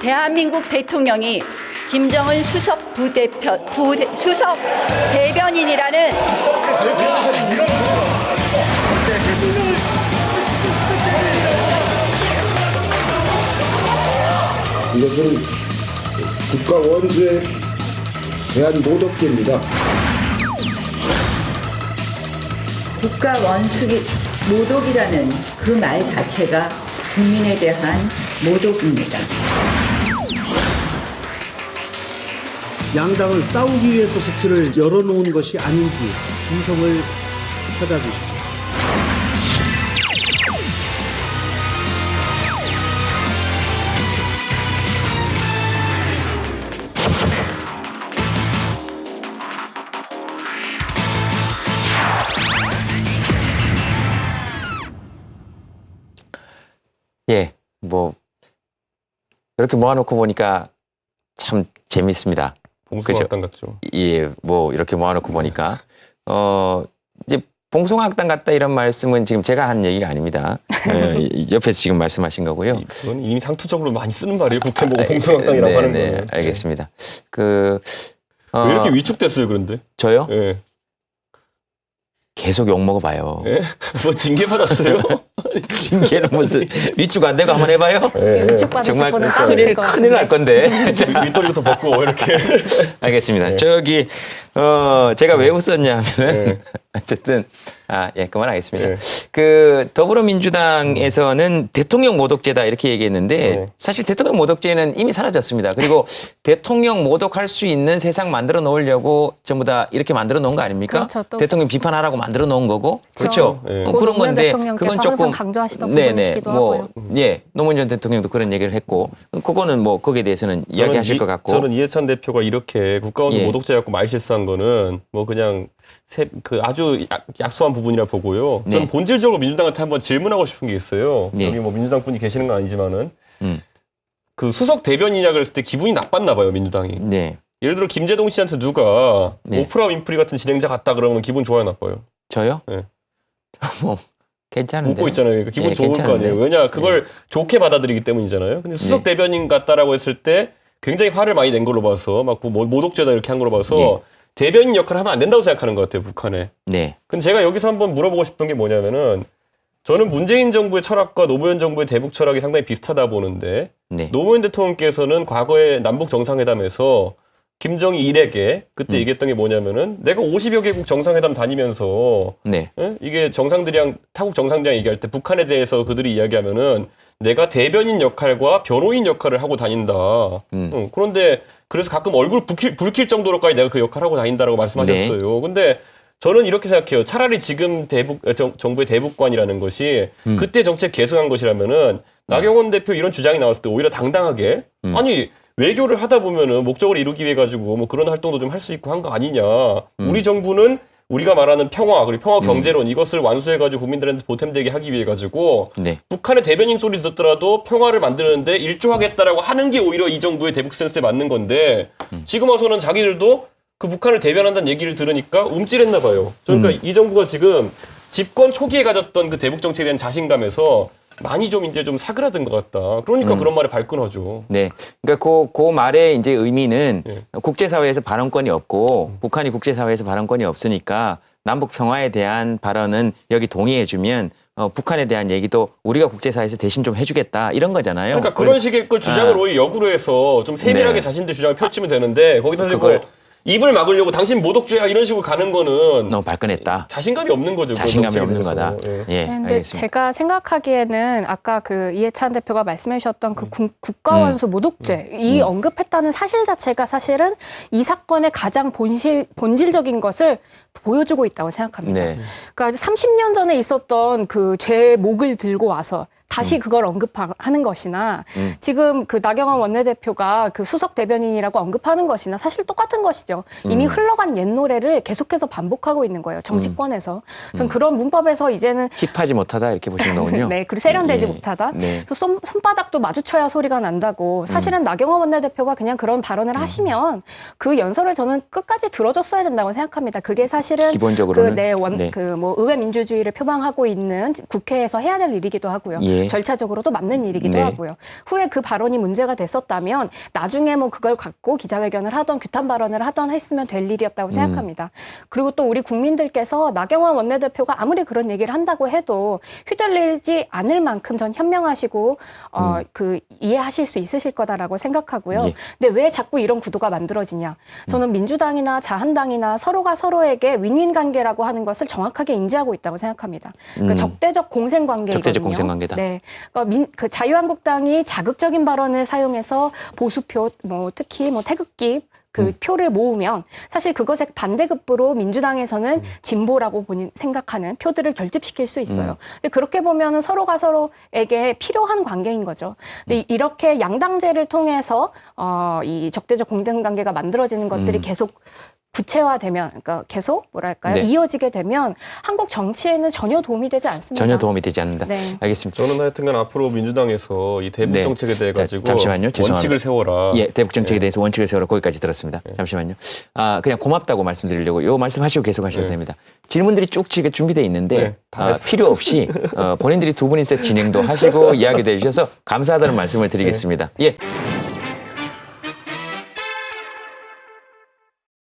대한민국 대통령이 김정은 수석 수석 대변인이라는 이것은 국가 원수에 대한 모독죄입니다. 국가 원수기 모독이라는 그 말 자체가 국민에 대한 모독입니다. 양당은 싸우기 위해서 국회를 열어놓은 것이 아닌지 이성을 찾아주십시오. 예, 뭐 이렇게 모아놓고 보니까 참 재밌습니다. 봉숭아학당 같죠. 예, 뭐 이렇게 모아놓고 보니까 이제 봉숭아학당 같다 이런 말씀은 지금 제가 한 얘기가 아닙니다. 옆에서 지금 말씀하신 거고요. 그건 이미 상투적으로 많이 쓰는 말이에요. 국회 보고 봉숭아학당이라고 하는 네, 거는. 알겠습니다. 왜 이렇게 위축됐어요, 그런데? 저요? 예. 계속 욕 먹어봐요. 예? 뭐 징계 받았어요? 징계는 무슨 위축 안 되고 한번 해봐요? 예. 위축받으실 정말 분은 따로 있을 것 큰일 날 건데. 윗도리부터 벗고 이렇게. 알겠습니다. 저기 제가 왜 웃었냐면은 어쨌든 그만하겠습니다. 그 더불어민주당에서는 대통령 모독죄다 이렇게 얘기했는데 사실 대통령 모독죄는 이미 사라졌습니다. 그리고 대통령 모독할 수 있는 세상 만들어 놓으려고 전부 다 이렇게 만들어 놓은 거 아닙니까? 그렇죠, 또. 대통령 비판하라고 만들어 놓은 거고 그렇죠. 네. 그런 건데 그건 조금 강조하시던 부분이시기도 하고요. 노무현 전 대통령도 그런 얘기를 했고 그거는 뭐 거기에 대해서는 이야기하실 것 같고 저는 이해찬 대표가 이렇게 국가원수 예. 모독죄 갖고 말 실수한 거는 뭐 그냥 아주 약소한 부분이라 보고요. 저는 네. 본질적으로 민주당한테 한번 질문하고 싶은 게 있어요. 네. 여기 뭐 민주당 분이 계시는 건 아니지만은 그 수석 대변인이라 그랬을 때 기분이 나빴나 봐요, 민주당이. 네. 예를 들어 김재동 씨한테 누가 네. 오프라 윈프리 같은 진행자 같다 그러면 기분 좋아요, 나빠요? 저요? 네. 뭐 괜찮은데. 웃고 있잖아요. 그러니까 기분 예, 좋을 거 괜찮은데. 아니에요. 왜냐 그걸 좋게 받아들이기 때문이잖아요. 근데 수석 네. 대변인 같다라고 했을 때 굉장히 화를 많이 낸 걸로 봐서 막 모독죄다 이렇게 한 걸로 봐서 예. 대변인 역할을 하면 안 된다고 생각하는 것 같아요, 북한에. 네. 근데 제가 여기서 한번 물어보고 싶은 게 뭐냐면은 저는 문재인 정부의 철학과 노무현 정부의 대북 철학이 상당히 비슷하다 보는데 네. 노무현 대통령께서는 과거에 남북 정상회담에서 김정일 일에게 그때 얘기했던 게 뭐냐면은 내가 50여 개국 정상회담 다니면서 네. 이게 정상들이랑 타국 정상들이랑 얘기할 때 북한에 대해서 그들이 이야기하면은 내가 대변인 역할과 변호인 역할을 하고 다닌다. 그런데 그래서 가끔 얼굴 붉힐 정도로까지 내가 그 역할을 하고 다닌다라고 말씀하셨어요. 네. 근데 저는 이렇게 생각해요. 차라리 지금 정부의 대북관이라는 것이 그때 정책 계승한 것이라면은 나경원 대표 이런 주장이 나왔을 때 오히려 당당하게 아니 외교를 하다 보면은 목적을 이루기 위해 가지고 뭐 그런 활동도 좀 할 수 있고 한 거 아니냐. 우리 정부는 우리가 말하는 평화 그리고 평화 경제론 이것을 완수해 가지고 국민들한테 보탬되게 하기 위해 가지고 네. 북한의 대변인 소리 듣더라도 평화를 만드는데 일조하겠다라고 하는 게 오히려 이 정부의 대북 센스에 맞는 건데 지금 와서는 자기들도 그 북한을 대변한다는 얘기를 들으니까 움찔했나 봐요. 그러니까 이 정부가 지금 집권 초기에 가졌던 그 대북 정책에 대한 자신감에서 많이 좀 이제 좀 사그라든 것 같다. 그러니까 그런 말에 발끈하죠. 네. 그러니까 그 말의 이제 의미는 예. 국제사회에서 발언권이 없고 북한이 국제사회에서 발언권이 없으니까 남북 평화에 대한 발언은 여기 동의해주면 북한에 대한 얘기도 우리가 국제사회에서 대신 좀 해주겠다 이런 거잖아요. 그러니까 그런 식의 걸 주장을 오히려 역으로 해서 좀 세밀하게 네. 자신들 주장을 펼치면 되는데 거기다 대고 그걸 입을 막으려고 당신 모독죄야 이런 식으로 가는 거는 너무 발끈했다. 자신감이 없는 거죠. 자신감이 그런 없는 정책에 거다. 대해서. 예. 예, 근데 알겠습니다. 제가 생각하기에는 아까 그 이해찬 대표가 말씀해 주셨던 그 국가원수 모독죄 이 언급했다는 사실 자체가 사실은 이 사건의 가장 본질적인 것을 보여주고 있다고 생각합니다. 네. 그러니까 30년 전에 있었던 그 죄목을 들고 와서 다시 그걸 언급하는 것이나 지금 그 나경원 원내대표가 그 수석 대변인이라고 언급하는 것이나 사실 똑같은 것이죠. 이미 흘러간 옛 노래를 계속해서 반복하고 있는 거예요. 정치권에서. 전 그런 문법에서 이제는 힙하지 못하다 이렇게 보시는 거군요. 네, 그리고 세련되지 예. 못하다. 네. 또 손바닥도 마주쳐야 소리가 난다고. 사실은 나경원 원내대표가 그냥 그런 발언을 하시면 그 연설을 저는 끝까지 들어줬어야 된다고 생각합니다. 그게 사실 사실은 기본적으로는 뭐 의회 민주주의를 표방하고 있는 국회에서 해야 될 일이기도 하고요. 예. 절차적으로도 맞는 일이기도 네. 하고요. 후에 그 발언이 문제가 됐었다면 나중에 뭐 그걸 갖고 기자회견을 하던 규탄 발언을 하던 했으면 될 일이었다고 생각합니다. 그리고 또 우리 국민들께서 나경원 원내대표가 아무리 그런 얘기를 한다고 해도 휘둘리지 않을 만큼 전 현명하시고 이해하실 수 있으실 거다라고 생각하고요. 예. 근데 왜 자꾸 이런 구도가 만들어지냐? 저는 민주당이나 자한당이나 서로가 서로에게 윈윈 관계라고 하는 것을 정확하게 인지하고 있다고 생각합니다. 그러니까 적대적 공생 관계이거든요. 적대적 공생 관계다. 네, 그러니까 자유한국당이 자극적인 발언을 사용해서 보수표, 뭐 특히 뭐 태극기 표를 모으면 사실 그것에 반대급부로 민주당에서는 진보라고 생각하는 표들을 결집시킬 수 있어요. 근데 그렇게 보면은 서로가 서로에게 필요한 관계인 거죠. 근데 이렇게 양당제를 통해서 이 적대적 공생 관계가 만들어지는 것들이 계속 구체화되면, 그러니까 계속 뭐랄까요, 네. 이어지게 되면 한국 정치에는 전혀 도움이 되지 않습니다. 전혀 도움이 되지 않는다. 네. 알겠습니다. 저는 하여튼간 앞으로 민주당에서 이 대북 네. 정책에 대해 가지고 잠시만요. 죄송합니다. 원칙을 세워라. 예, 대북 정책에 대해서 원칙을 세우라 거기까지 들었습니다. 잠시만요. 그냥 고맙다고 말씀드리려고 요 말씀하시고 계속 하셔도 됩니다. 질문들이 쭉 준비되어 있는데 다 필요 없이 본인들이 두 분이서 진행도 하시고 이야기도 해주셔서 감사하다는 말씀을 드리겠습니다. 예.